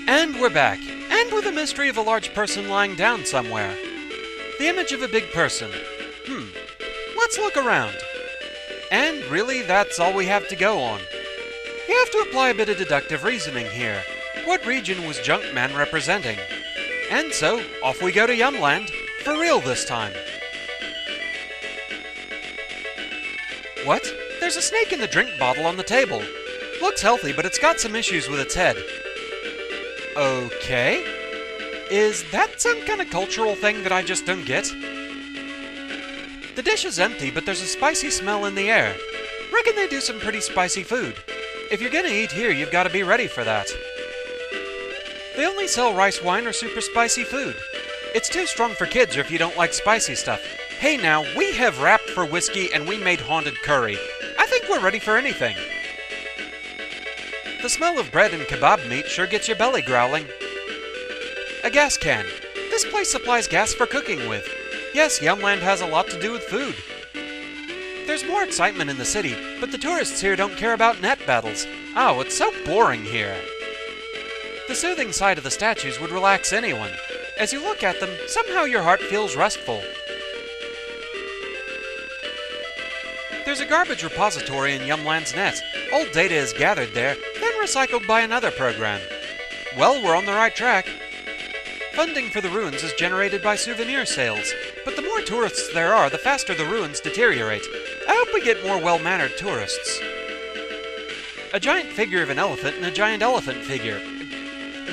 And we're back, and with a mystery of a large person lying down somewhere. The image of a big person. Let's look around. And really, that's all we have to go on. You have to apply a bit of deductive reasoning here. What region was JunkMan representing? And so, off we go to YumLand, for real this time. What? There's a snake in the drink bottle on the table. Looks healthy, but it's got some issues with its head. Okay. Is that some kind of cultural thing that I just don't get? The dish is empty, but there's a spicy smell in the air. Reckon they do some pretty spicy food. If you're gonna eat here, you've got to be ready for that. They only sell rice wine or super spicy food. It's too strong for kids or if you don't like spicy stuff. Hey now, we have wrapped for whiskey and we made haunted curry. I think we're ready for anything. The smell of bread and kebab meat sure gets your belly growling. A gas can. This place supplies gas for cooking with. Yes, YumLand has a lot to do with food. There's more excitement in the city, but the tourists here don't care about net battles. Oh, it's so boring here. The soothing sight of the statues would relax anyone. As you look at them, somehow your heart feels restful. There's a garbage repository in YumLand's net. Old data is gathered there, then recycled by another program. Well, we're on the right track. Funding for the ruins is generated by souvenir sales, but the more tourists there are, the faster the ruins deteriorate. I hope we get more well-mannered tourists. A giant figure of an elephant and a giant elephant figure.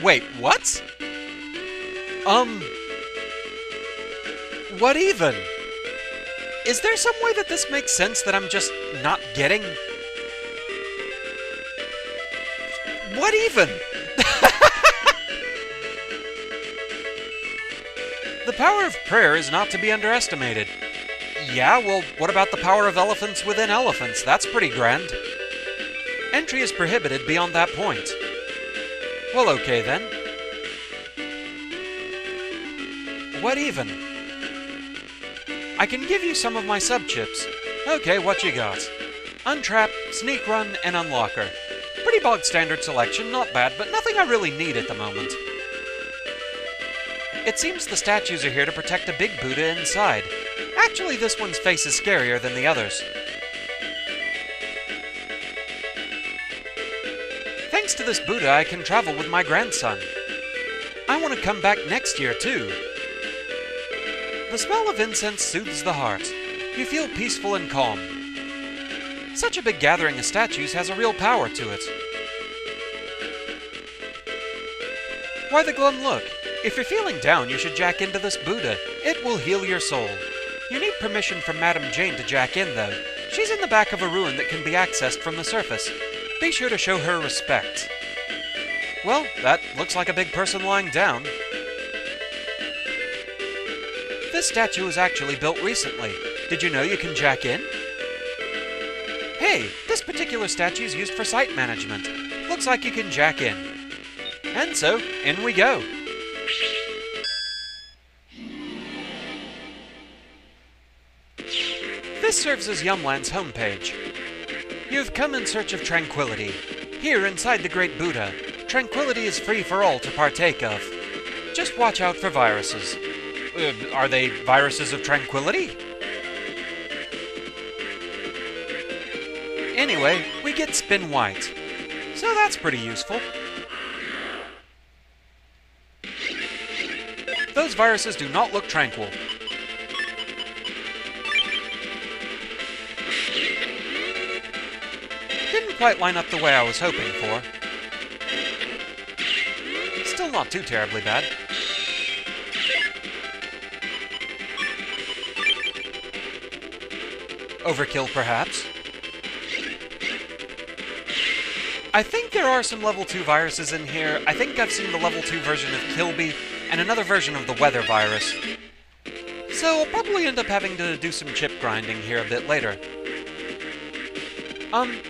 Wait, what? What even? Is there some way that this makes sense that I'm just not getting? What even? The power of prayer is not to be underestimated. Yeah, well, what about the power of elephants within elephants? That's pretty grand. Entry is prohibited beyond that point. Well, okay then. What even? I can give you some of my sub-chips. Okay, what you got? Untrap, Sneak Run, and Unlocker. Pretty bog standard selection, not bad, but nothing I really need at the moment. It seems the statues are here to protect a big Buddha inside. Actually, this one's face is scarier than the others. Thanks to this Buddha, I can travel with my grandson. I want to come back next year, too. The smell of incense soothes the heart. You feel peaceful and calm. Such a big gathering of statues has a real power to it. Why the glum look? If you're feeling down, you should jack into this Buddha. It will heal your soul. You need permission from Madame Jane to jack in, though. She's in the back of a ruin that can be accessed from the surface. Be sure to show her respect. Well, that looks like a big person lying down. This statue was actually built recently. Did you know you can jack in? Hey, this particular statue is used for site management. Looks like you can jack in. And so, in we go. This serves as YumLand's homepage. You've come in search of tranquility. Here, inside the Great Buddha, tranquility is free for all to partake of. Just watch out for viruses. Are they viruses of tranquility? Anyway, we get Spin White. So that's pretty useful. Those viruses do not look tranquil. Didn't quite line up the way I was hoping for. Still not too terribly bad. Overkill, perhaps? I think there are some level 2 viruses in here. I think I've seen the level 2 version of Kilby and another version of the weather virus. So I'll probably end up having to do some chip grinding here a bit later.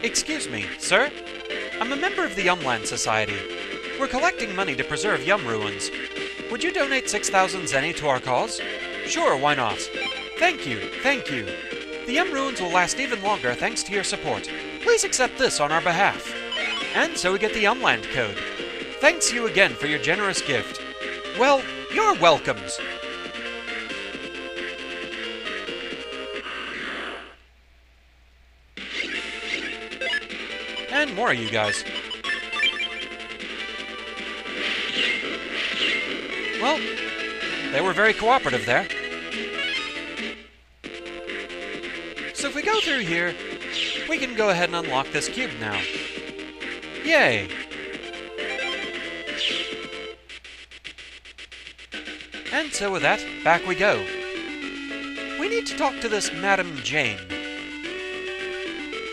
Excuse me, sir? I'm a member of the YumLand Society. We're collecting money to preserve Yum ruins. Would you donate 6,000 zenny to our cause? Sure, why not? Thank you, thank you. The Yum ruins will last even longer thanks to your support. Please accept this on our behalf. And so we get the YumLand code. Thanks you again for your generous gift. Well, you're welcomes. And more of you guys. Well, they were very cooperative there. So if we go through here, we can go ahead and unlock this cube now. Yay! And so with that, back we go. We need to talk to this Madam Jane.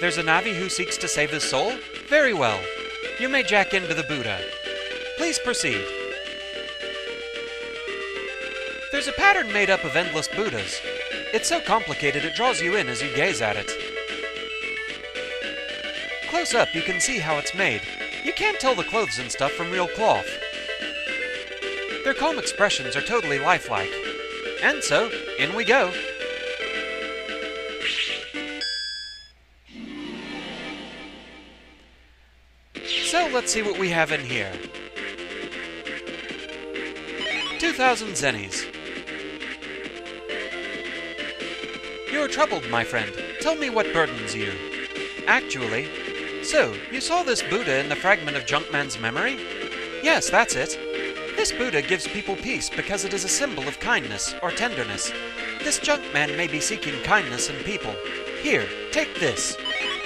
There's a Navi who seeks to save his soul? Very well. You may jack into the Buddha. Please proceed. There's a pattern made up of endless Buddhas. It's so complicated it draws you in as you gaze at it. Close up, you can see how it's made. You can't tell the clothes and stuff from real cloth. Their calm expressions are totally lifelike. And so, in we go. So let's see what we have in here. 2,000 zennies. You're troubled, my friend. Tell me what burdens you. Actually, so, you saw this Buddha in the fragment of JunkMan's memory? Yes, that's it. This Buddha gives people peace because it is a symbol of kindness or tenderness. This JunkMan may be seeking kindness in people. Here, take this.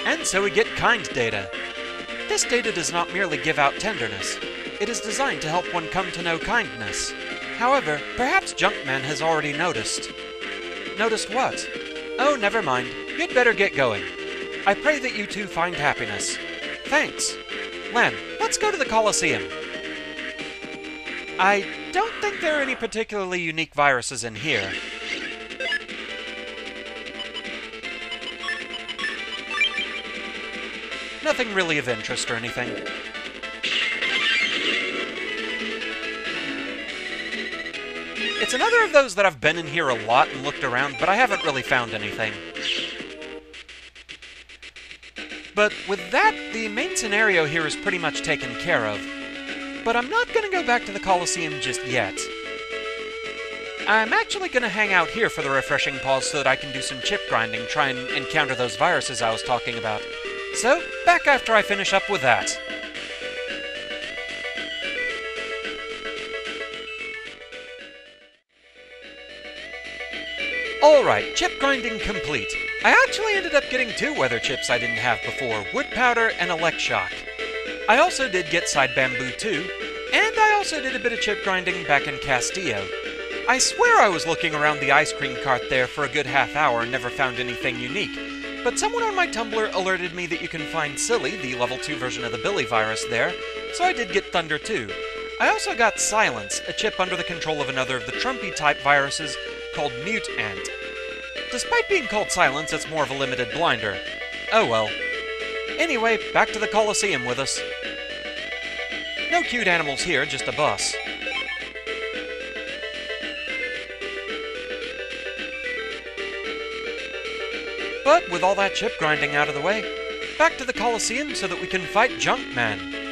And so we get kind data. This data does not merely give out tenderness. It is designed to help one come to know kindness. However, perhaps JunkMan has already noticed. Noticed what? Oh, never mind. You'd better get going. I pray that you two find happiness. Thanks. Len, let's go to the Colosseum. I don't think there are any particularly unique viruses in here. Nothing really of interest or anything. It's another of those that I've been in here a lot and looked around, but I haven't really found anything. But with that, the main scenario here is pretty much taken care of. But I'm not going to go back to the Colosseum just yet. I'm actually going to hang out here for the refreshing pause so that I can do some chip grinding, try and encounter those viruses I was talking about. So, back after I finish up with that. Alright, chip grinding complete. I actually ended up getting 2 weather chips I didn't have before, wood powder and elect shock. I also did get side bamboo too, and I also did a bit of chip grinding back in Castillo. I swear I was looking around the ice cream cart there for a good half hour and never found anything unique, but someone on my Tumblr alerted me that you can find Silly, the level 2 version of the Billy virus there, so I did get Thunder too. I also got Silence, a chip under the control of another of the Trumpy type viruses called Mute Ant. Despite being called Silence, it's more of a limited blinder. Oh well. Anyway, back to the Colosseum with us. No cute animals here, just a bus. But with all that chip grinding out of the way, back to the Colosseum so that we can fight JunkMan.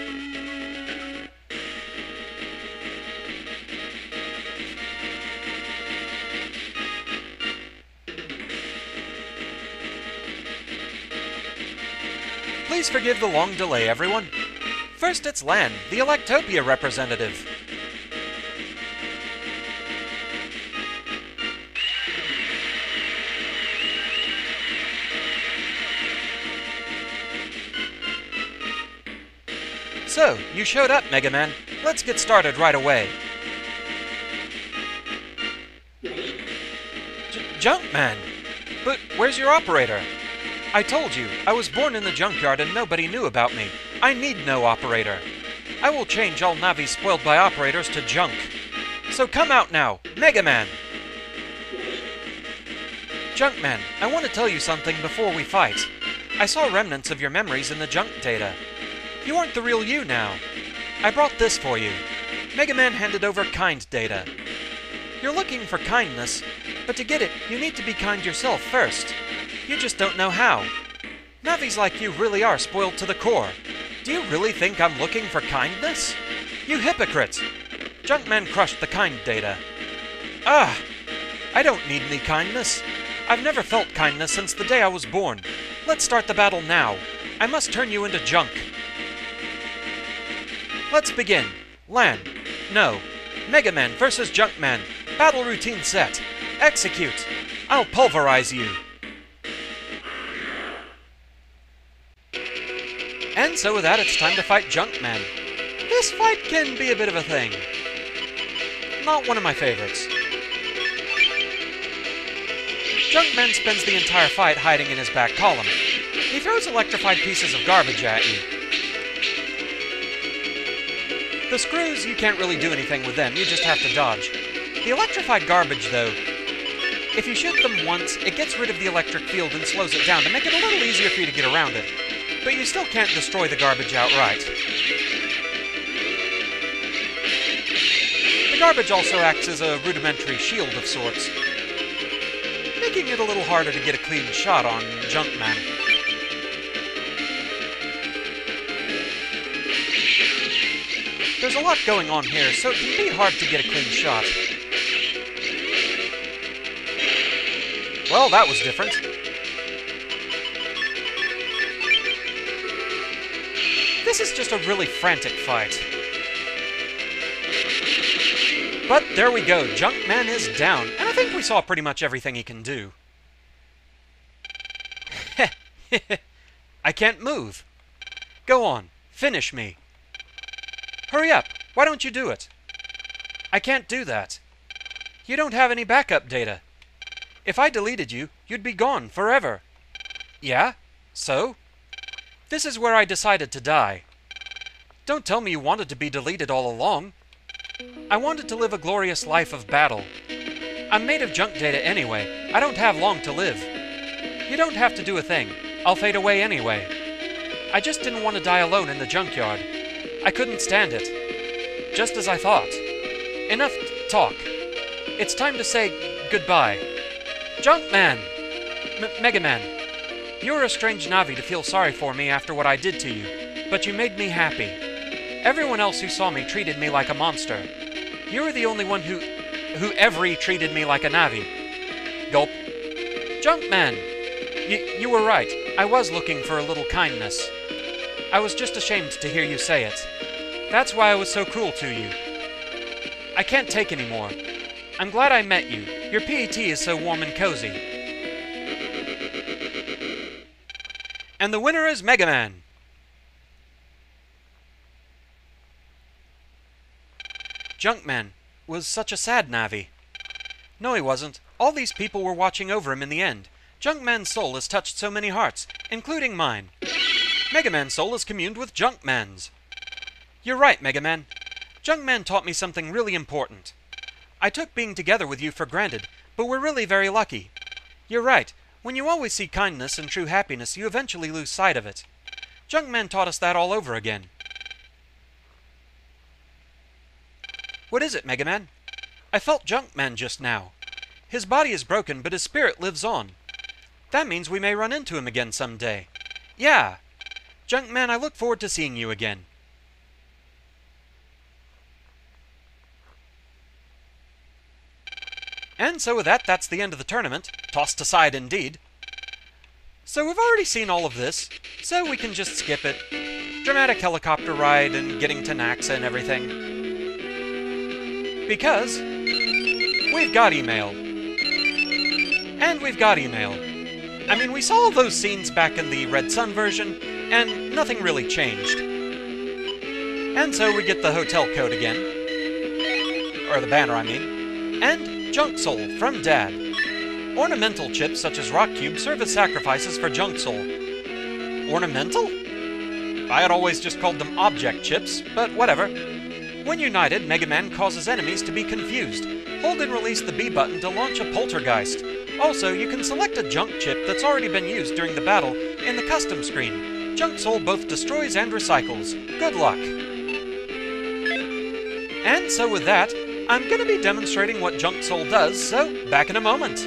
Please forgive the long delay, everyone. First, it's Lan, the Electopia representative. So, you showed up, Megaman. Let's get started right away. JunkMan! But where's your operator? I told you, I was born in the junkyard and nobody knew about me. I need no operator. I will change all Navis spoiled by operators to junk. So come out now, Megaman! JunkMan, I want to tell you something before we fight. I saw remnants of your memories in the junk data. You aren't the real you now. I brought this for you. Megaman handed over kind data. You're looking for kindness, but to get it, you need to be kind yourself first. You just don't know how. Navis like you really are spoiled to the core. Do you really think I'm looking for kindness? You hypocrite! JunkMan crushed the kind data. Ah! I don't need any kindness. I've never felt kindness since the day I was born. Let's start the battle now. I must turn you into junk. Let's begin. Land. No. Megaman versus JunkMan. Battle routine set. Execute. I'll pulverize you. And so with that, it's time to fight JunkMan. This fight can be a bit of a thing. Not one of my favorites. JunkMan spends the entire fight hiding in his back column. He throws electrified pieces of garbage at you. The screws, you can't really do anything with them, you just have to dodge. The electrified garbage, though, if you shoot them once, it gets rid of the electric field and slows it down to make it a little easier for you to get around it. But you still can't destroy the garbage outright. The garbage also acts as a rudimentary shield of sorts, making it a little harder to get a clean shot on JunkMan. There's a lot going on here, so it can be hard to get a clean shot. Well, that was different. This is just a really frantic fight. But there we go, JunkMan is down, and I think we saw pretty much everything he can do. I can't move. Go on, finish me. Hurry up, why don't you do it? I can't do that. You don't have any backup data. If I deleted you, you'd be gone forever. Yeah? So? This is where I decided to die. Don't tell me you wanted to be deleted all along. I wanted to live a glorious life of battle. I'm made of junk data anyway. I don't have long to live. You don't have to do a thing. I'll fade away anyway. I just didn't want to die alone in the junkyard. I couldn't stand it. Just as I thought. Enough talk. It's time to say goodbye. JunkMan! Megaman, you're a strange Navi to feel sorry for me after what I did to you, but you made me happy. Everyone else who saw me treated me like a monster. You were the only one who ever treated me like a Navi. Gulp. JunkMan! You were right. I was looking for a little kindness. I was just ashamed to hear you say it. That's why I was so cruel to you. I can't take any more. I'm glad I met you. Your PET is so warm and cozy. And the winner is Megaman. JunkMan was such a sad Navi. No, he wasn't. All these people were watching over him in the end. JunkMan's soul has touched so many hearts, including mine. Megaman's soul has communed with JunkMan's. You're right, Megaman. JunkMan taught me something really important. I took being together with you for granted, but we're really very lucky. You're right. When you always see kindness and true happiness, you eventually lose sight of it. JunkMan taught us that all over again. What is it, Megaman? I felt JunkMan just now. His body is broken, but his spirit lives on. That means we may run into him again someday. Yeah! JunkMan, I look forward to seeing you again. And so with that, that's the end of the tournament. Tossed aside indeed. So we've already seen all of this, so we can just skip it. Dramatic helicopter ride and getting to Naxa and everything. Because we've got email. And we've got email. I mean, we saw all those scenes back in the Red Sun version, and nothing really changed. And so we get the hotel code again. Or the banner, I mean. And Junk Soul from Dad. Ornamental chips such as rock cubes serve as sacrifices for Junk Soul. Ornamental? I had always just called them object chips, but whatever. When united, Megaman causes enemies to be confused. Hold and release the B button to launch a poltergeist. Also, you can select a junk chip that's already been used during the battle in the custom screen. Junk Soul both destroys and recycles. Good luck. And so with that, I'm going to be demonstrating what Junk Soul does, so back in a moment.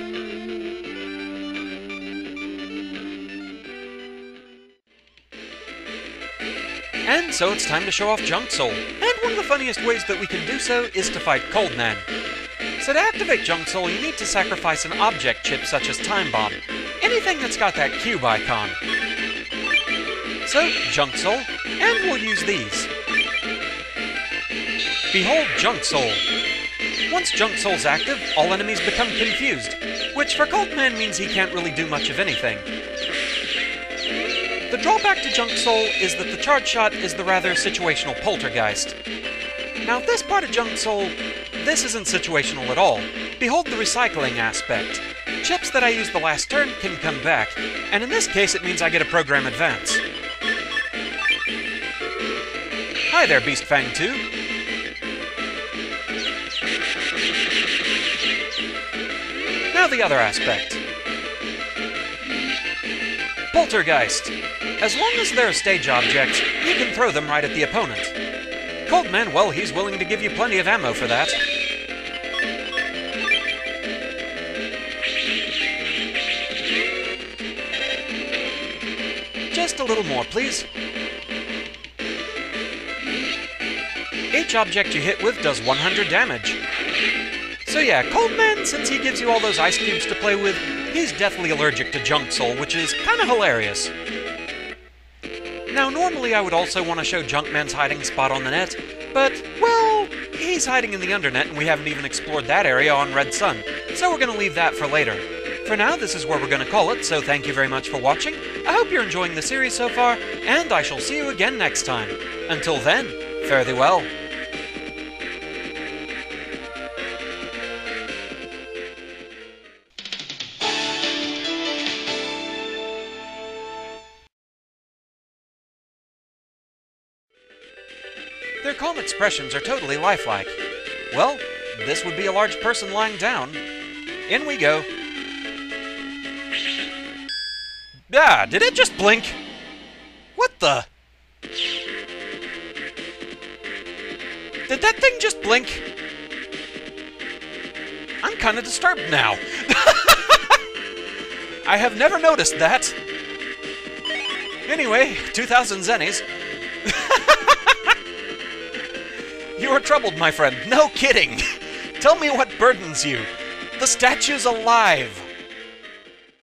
And so it's time to show off Junk Soul, and one of the funniest ways that we can do so is to fight Coldman. So to activate Junk Soul, you need to sacrifice an object chip such as Time Bomb, anything that's got that cube icon. So, Junk Soul, and we'll use these. Behold Junk Soul. Once Junk Soul's active, all enemies become confused, which for Coldman means he can't really do much of anything. The drawback to Junk Soul is that the charge shot is the rather situational poltergeist. Now this part of Junk Soul, this isn't situational at all. Behold the recycling aspect. Chips that I used the last turn can come back, and in this case it means I get a program advance. Hi there, Beast Fang 2. Now the other aspect. Poltergeist. As long as they're stage objects, you can throw them right at the opponent. Coldman, well, he's willing to give you plenty of ammo for that. Just a little more, please. Each object you hit with does 100 damage. So yeah, Coldman, since he gives you all those ice cubes to play with, he's deathly allergic to Junk Soul, which is kinda hilarious. Now, normally I would also want to show JunkMan's hiding spot on the net, but, well, he's hiding in the undernet and we haven't even explored that area on Red Sun, so we're gonna leave that for later. For now, this is where we're gonna call it, so thank you very much for watching. I hope you're enjoying the series so far, and I shall see you again next time. Until then, fare thee well. Their calm expressions are totally lifelike. Well, this would be a large person lying down. In we go. Ah, did it just blink? What the? Did that thing just blink? I'm kinda disturbed now. I have never noticed that. Anyway, 2,000 zennies. You are troubled, my friend. No kidding. Tell me what burdens you. The statue's alive.